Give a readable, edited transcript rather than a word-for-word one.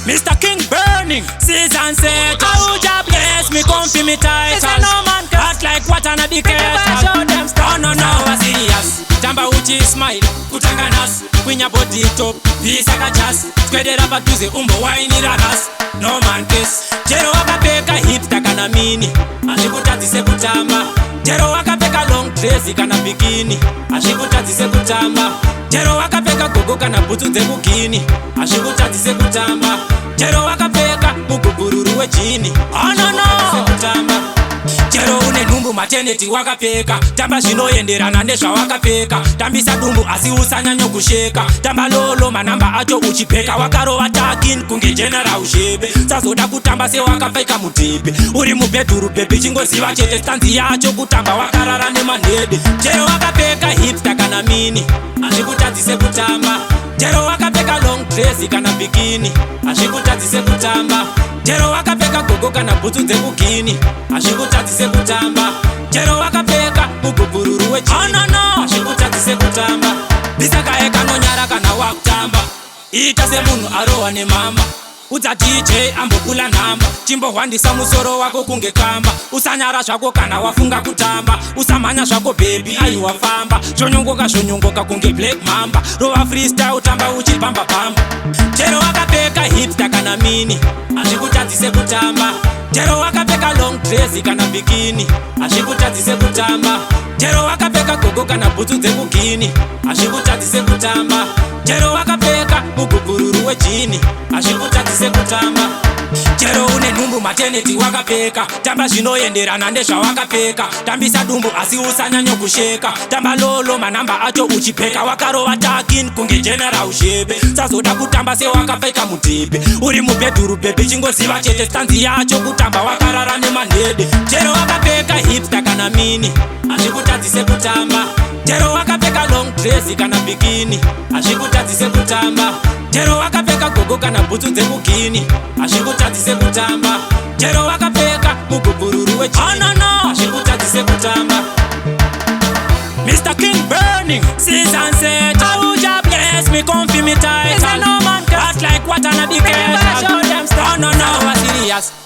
Mr. King burning, season set. How job bless me, come feel me tight. No man can act like what an indicator. Show them stuff. No, I see us. Tamba uchi smile, kutanga nas. Kwinya body top, visa kachas. Square rapa tuze umbo wine ragas. No man kiss. Jero wakapeka hipster kana mini. Ashikutazise kutamba. Jero wakapeka long dress kana bikini. Ashikutazise kutamba. Jero wakapeka gogo kana butsu dzekugini. Ashikutazise kutamba. Jero wakapeka mugubururu wechini. Oh no kutamba. Jero une numbu maternity wakapeka. Tamba zvinoenderana nezvawakapeka. Tambisa dumbu asi usanyanya kusheka. Tamba lolo manamba acho uchipeka. Wakarova takin kunge general ushebe. Sazoda kutamba se wakapeka mutipe. Uri mubedhuru baby chingoziva chete stanzi yacho kutamba wakarara nemanhede. Jero wakapeka hipster kana mini. Ashikutadzise kutamba. Jero wakapeka long dress kana bikini. Ashikutadzise kutamba. Jero wakapeka gogo kana butsu dzekugini. Ashikutadzise kutamba. Jero wakapeka mugubururu wechini. Oh no ashikutadzise kutamba. Bisakae kanonyara kana wakutamba. Ita semunhu arohwa nemamba. Udza DJ ambokula namba. Chimbohwandisa musoro wako kunge kamba. Usanyara zvako kana wafunga kutamba. Usamhanya zvako baby aiwafamba. Zvonyongoka kunge black mamba. Rova freestyle tamba uchipamba pamba. Jero wakapeka hipster kana mini. Ashikutadzise kutamba. Jero wakapeka long dress kana bikini. Ashikutadzise kutamba. Jero wakapeka gogo kana butsu dzekugini. Ashikutadzise kutamba. Jero wakapeka mugubururu wejini. Ashikutadzise kutamba. Jero une numbu maternity wakapeka. Tamba zvinoenderana nezvawakapeka. Tambisa dumbu asi usanyanya kusheka. Tamba lolo manamba acho uchipeka. Wakarova takin kunge general ushebe. Sazoda kutamba se wakapeka mutipe. Uri mubedhuru baby chingoziva chete stanzi yacho kutamba wakarara nemanhede. Jero wakapeka hipster kana mini. Ashikutadzise kutamba. Jero wakapeka long dress kana bikini. Ashikutadzise kutamba. Jero wakapeka gogo kana butsu dzekugini. Ashikutadzise kutamba. Jero wakapeka mugubururu wechini. Oh no ashikutadzise kutamba. Mr. King burning, season set. How job bless me, come feel me tight. No man can act like what an indicator. Show them stuff. No, serious.